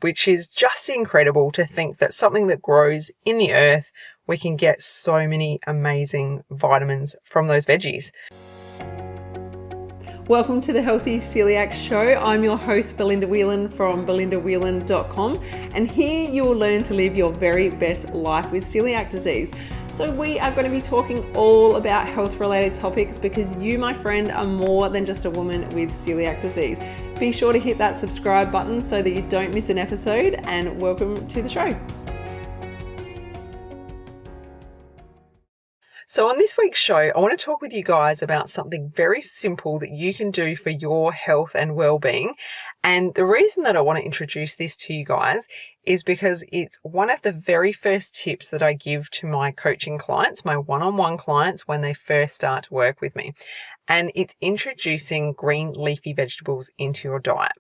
which is just incredible to think that something that grows in the earth, we can get so many amazing vitamins from those veggies. Welcome to the Healthy Celiac Show. I'm your host, Belinda Whelan from belindawhelan.com, and here you will learn to live your very best life with celiac disease. So we are going to be talking all about health-related topics because you, my friend, are more than just a woman with celiac disease. Be sure to hit that subscribe button so that you don't miss an episode, and welcome to the show. So on this week's show, I want to talk with you guys about something very simple that you can do for your health and well-being. And the reason that I want to introduce this to you guys is because it's one of the very first tips that I give to my coaching clients, my one-on-one clients, when they first start to work with me. And it's introducing green leafy vegetables into your diet.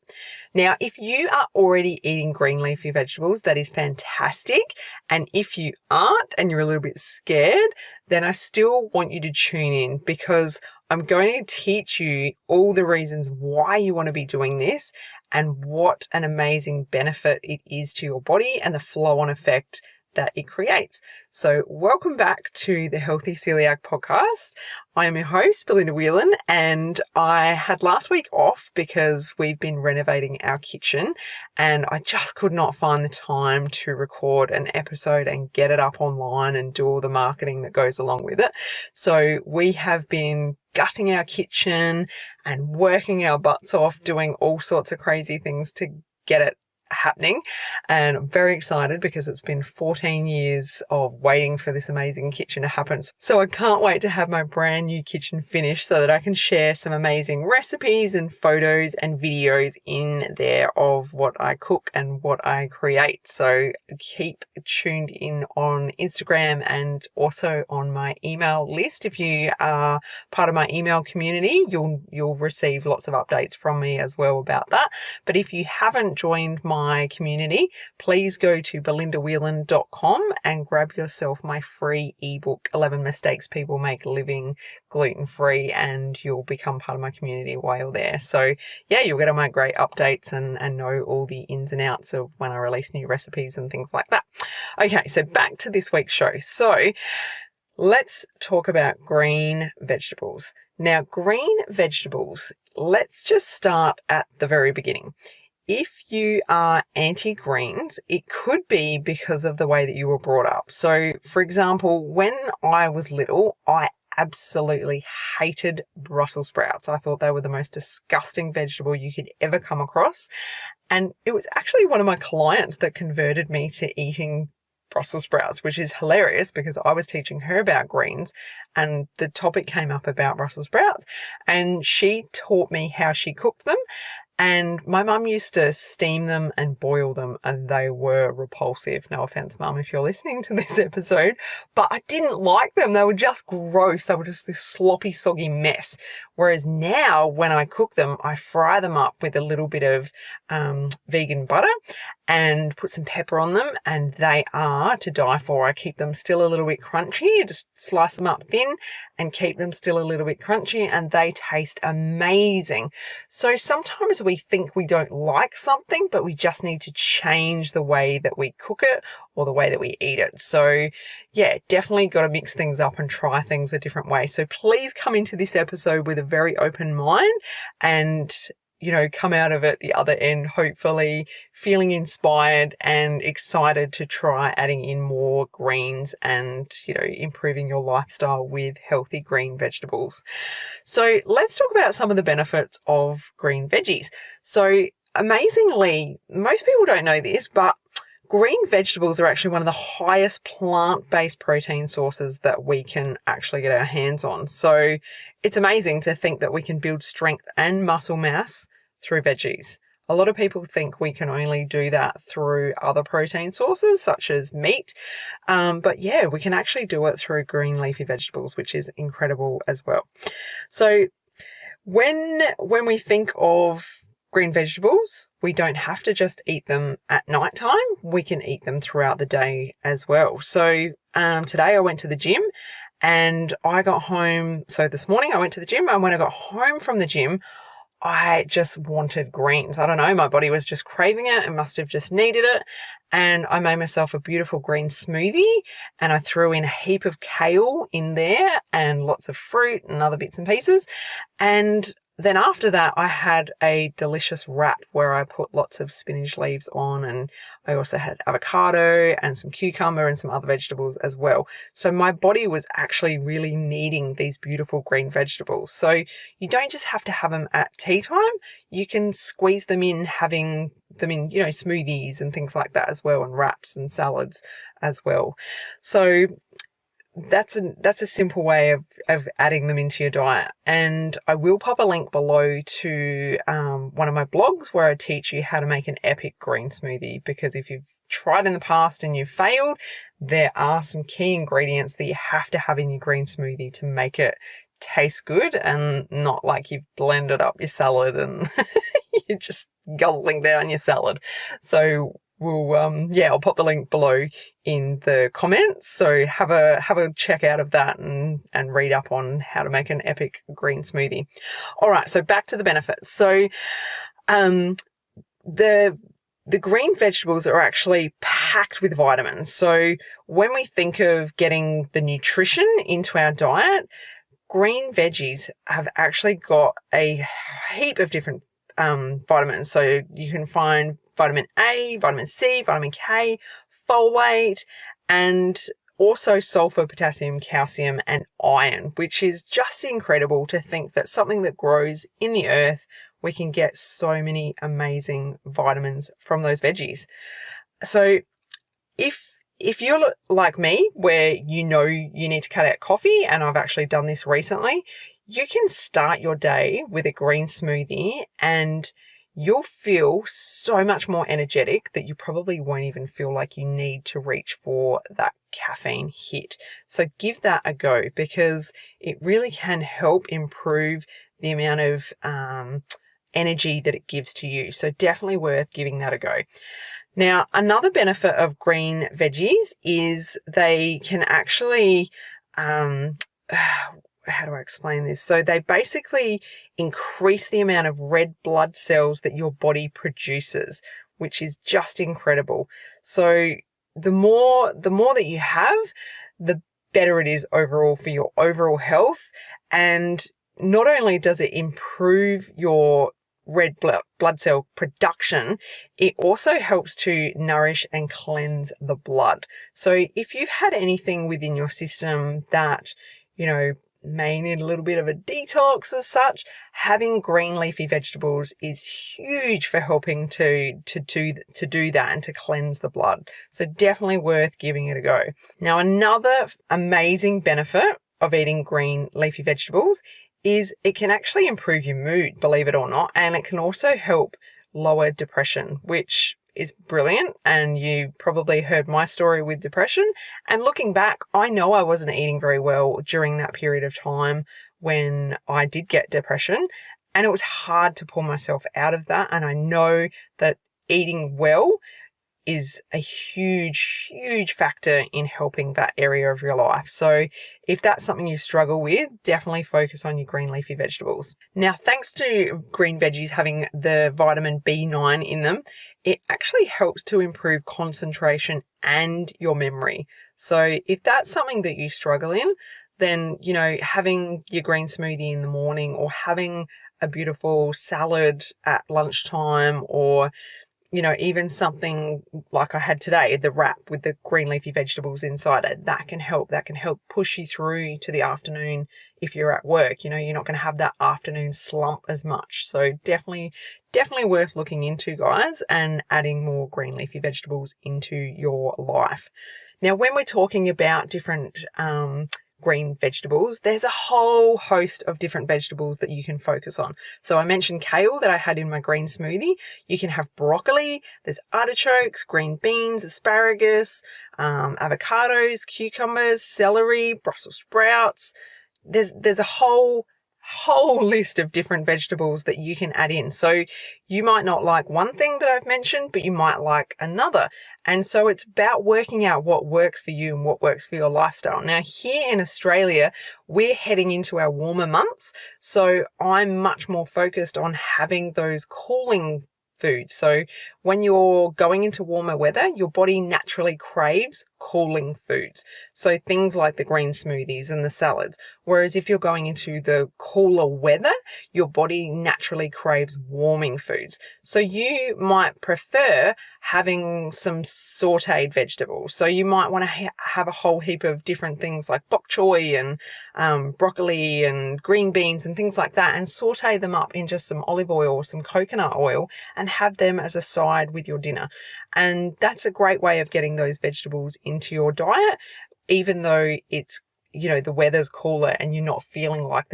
Now, if you are already eating green leafy vegetables, that is fantastic. And if you aren't and you're a little bit scared, then I still want you to tune in because I'm going to teach you all the reasons why you want to be doing this and what an amazing benefit it is to your body and the flow-on effect that it creates. So welcome back to the Healthy Celiac Podcast. I am your host, Belinda Whelan, and I had last week off because we've been renovating our kitchen and I just could not find the time to record an episode and get it up online and do all the marketing that goes along with it. So we have been gutting our kitchen and working our butts off, doing all sorts of crazy things to get it happening, and I'm very excited because it's been 14 years of waiting for this amazing kitchen to happen. So I can't wait to have my brand new kitchen finished so that I can share some amazing recipes and photos and videos in there of what I cook and what I create. So keep tuned in on Instagram and also on my email list. If you are part of my email community, you'll receive lots of updates from me as well about that. But if you haven't joined my community, please go to belindawhelan.com and grab yourself my free ebook, 11 Mistakes People Make Living Gluten-Free, and you'll become part of my community while you're there. So yeah, you'll get all my great updates and know all the ins and outs of when I release new recipes and things like that. Okay, so back to this week's show. So let's talk about green vegetables. Now, green vegetables, let's just start at the very beginning. If you are anti-greens, it could be because of the way that you were brought up. So, for example, when I was little, I absolutely hated Brussels sprouts. I thought they were the most disgusting vegetable you could ever come across. And it was actually one of my clients that converted me to eating Brussels sprouts, which is hilarious because I was teaching her about greens and the topic came up about Brussels sprouts and she taught me how she cooked them. And my mum used to steam them and boil them and they were repulsive. No offense, Mum, if you're listening to this episode, but I didn't like them. They were just gross. They were just this sloppy, soggy mess. Whereas now when I cook them, I fry them up with a little bit of vegan butter and put some pepper on them and they are to die for. I keep them still a little bit crunchy. Just slice them up thin and keep them still a little bit crunchy and they taste amazing. So sometimes we think we don't like something, but we just need to change the way that we cook it or the way that we eat it. So yeah, definitely got to mix things up and try things a different way. So please come into this episode with a very open mind and come out of it the other end, hopefully feeling inspired and excited to try adding in more greens and, improving your lifestyle with healthy green vegetables. So let's talk about some of the benefits of green veggies. So amazingly, most people don't know this, but green vegetables are actually one of the highest plant-based protein sources that we can actually get our hands on. So it's amazing to think that we can build strength and muscle mass through veggies. A lot of people think we can only do that through other protein sources such as meat. But yeah, we can actually do it through green leafy vegetables, which is incredible as well. So when we think of green vegetables, we don't have to just eat them at nighttime. We can eat them throughout the day as well. So today I went to the gym and I got home. So this morning I went to the gym and when I got home from the gym, I just wanted greens. I don't know, my body was just craving it. It must have just needed it. And I made myself a beautiful green smoothie, and I threw in a heap of kale in there and lots of fruit and other bits and pieces. And then after that, I had a delicious wrap where I put lots of spinach leaves on, and I also had avocado and some cucumber and some other vegetables as well. So my body was actually really needing these beautiful green vegetables. So you don't just have to have them at tea time. You can squeeze them in, having them in, smoothies and things like that as well, and wraps and salads as well. So that's a simple way of adding them into your diet. And I will pop a link below to one of my blogs where I teach you how to make an epic green smoothie, because if you've tried in the past and you've failed, there are some key ingredients that you have to have in your green smoothie to make it taste good and not like you've blended up your salad and you're just guzzling down your salad. So I'll pop the link below in the comments. So have a check out of that and read up on how to make an epic green smoothie. All right, so back to the benefits. So the green vegetables are actually packed with vitamins. So when we think of getting the nutrition into our diet, green veggies have actually got a heap of different vitamins. So you can find vitamin A, vitamin C, vitamin K, folate, and also sulfur, potassium, calcium, and iron, which is just incredible to think that something that grows in the earth, we can get so many amazing vitamins from those veggies. So if you're like me, where you need to cut out coffee, and I've actually done this recently, you can start your day with a green smoothie and you'll feel so much more energetic that you probably won't even feel like you need to reach for that caffeine hit. So give that a go, because it really can help improve the amount of energy that it gives to you. So definitely worth giving that a go. Now, another benefit of green veggies is they can actually, how do I explain this? So they basically increase the amount of red blood cells that your body produces, which is just incredible. So the more that you have, the better it is overall for your overall health. And not only does it improve your red blood cell production, it also helps to nourish and cleanse the blood. So if you've had anything within your system that, may need a little bit of a detox as such, having green leafy vegetables is huge for helping to do that and to cleanse the blood. So definitely worth giving it a go. Now, another amazing benefit of eating green leafy vegetables is it can actually improve your mood, believe it or not, and it can also help lower depression, which is brilliant. And you probably heard my story with depression. And looking back, I know I wasn't eating very well during that period of time when I did get depression, and it was hard to pull myself out of that. And I know that eating well is a huge, huge factor in helping that area of your life. So if that's something you struggle with, definitely focus on your green leafy vegetables. Now, thanks to green veggies having the vitamin B9 in them, it actually helps to improve concentration and your memory. So if that's something that you struggle in, then, having your green smoothie in the morning, or having a beautiful salad at lunchtime, or even something like I had today, the wrap with the green leafy vegetables inside it, that can help push you through to the afternoon. If you're at work, you're not going to have that afternoon slump as much. So definitely worth looking into, guys, and adding more green leafy vegetables into your life. Now, when we're talking about different green vegetables, there's a whole host of different vegetables that you can focus on. So I mentioned kale that I had in my green smoothie. You can have broccoli, there's artichokes, green beans, asparagus, avocados, cucumbers, celery, Brussels sprouts. There's a whole whole list of different vegetables that you can add in. So you might not like one thing that I've mentioned, but you might like another. And so it's about working out what works for you and what works for your lifestyle. Now, here in Australia, we're heading into our warmer months. So I'm much more focused on having those cooling foods. So when you're going into warmer weather, your body naturally craves cooling foods. So things like the green smoothies and the salads. Whereas if you're going into the cooler weather, your body naturally craves warming foods. So you might prefer having some sauteed vegetables. So you might want to have a whole heap of different things like bok choy and broccoli and green beans and things like that, and saute them up in just some olive oil or some coconut oil and have them as a side with your dinner. And that's a great way of getting those vegetables into your diet, even though it's, the weather's cooler and you're not feeling like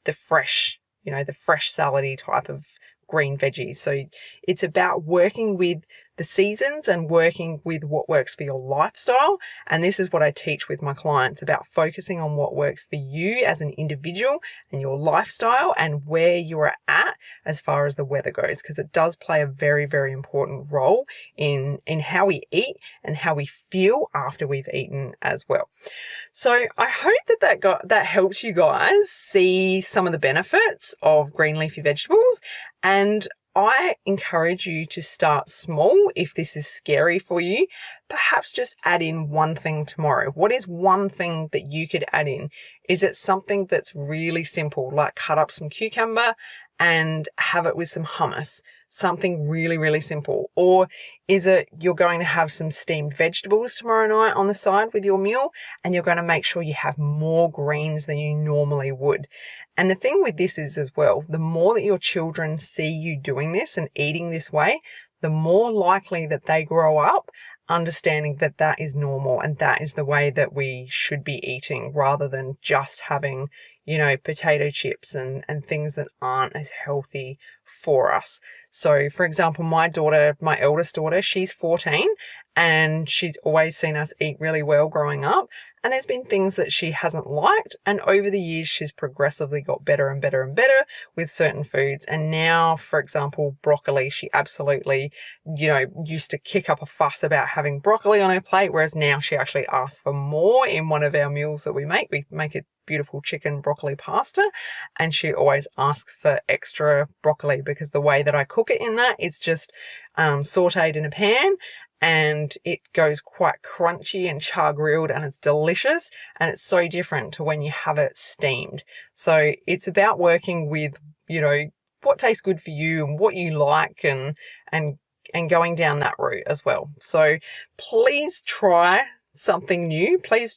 the fresh, the fresh salady type of green veggies. So it's about working with the seasons and working with what works for your lifestyle. And this is what I teach with my clients, about focusing on what works for you as an individual and your lifestyle and where you're at as far as the weather goes, because it does play a very, very important role in how we eat and how we feel after we've eaten as well. So I hope that helps you guys see some of the benefits of green leafy vegetables. And I encourage you to start small if this is scary for you. Perhaps just add in one thing tomorrow. What is one thing that you could add in? Is it something that's really simple, like cut up some cucumber and have it with some hummus? Something really, really simple. Or is it you're going to have some steamed vegetables tomorrow night on the side with your meal, and you're going to make sure you have more greens than you normally would? And the thing with this is as well, the more that your children see you doing this and eating this way, the more likely that they grow up understanding that that is normal and that is the way that we should be eating, rather than just having, potato chips and things that aren't as healthy for us. So for example, my eldest daughter, she's 14 and she's always seen us eat really well growing up. And there's been things that she hasn't liked. And over the years, she's progressively got better and better and better with certain foods. And now, for example, broccoli, she absolutely, used to kick up a fuss about having broccoli on her plate, whereas now she actually asks for more in one of our meals that we make. We make a beautiful chicken broccoli pasta, and she always asks for extra broccoli because the way that I cook it in that, it's just sauteed in a pan. And it goes quite crunchy and char grilled, and it's delicious, and it's so different to when you have it steamed. So it's about working with, what tastes good for you and what you like, and going down that route as well. So please try something new. Please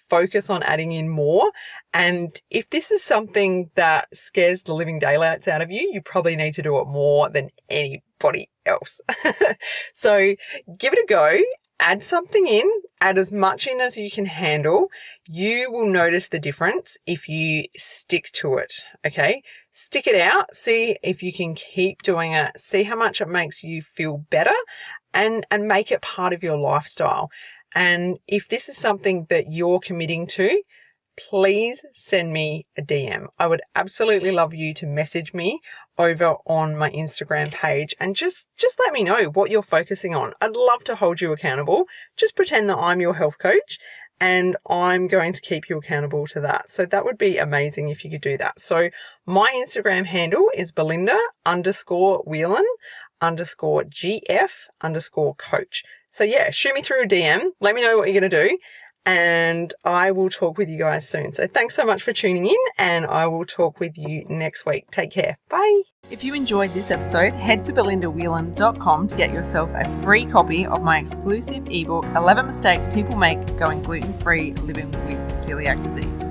focus on adding in more. And if this is something that scares the living daylights out of you, you probably need to do it more than anybody else. So give it a go. Add something in, add as much in as you can handle. You will notice the difference if you stick to it. Okay. Stick it out. See if you can keep doing it. See how much it makes you feel better, and make it part of your lifestyle. And if this is something that you're committing to, please send me a DM. I would absolutely love you to message me over on my Instagram page and just let me know what you're focusing on. I'd love to hold you accountable. Just pretend that I'm your health coach and I'm going to keep you accountable to that. So that would be amazing if you could do that. So my Instagram handle is Belinda_Whelan_GF_coach. So yeah, shoot me through a DM. Let me know what you're going to do, and I will talk with you guys soon. So thanks so much for tuning in, and I will talk with you next week. Take care. Bye. If you enjoyed this episode, head to belindawhelan.com to get yourself a free copy of my exclusive ebook, 11 Mistakes People Make Going Gluten-Free Living with Celiac Disease.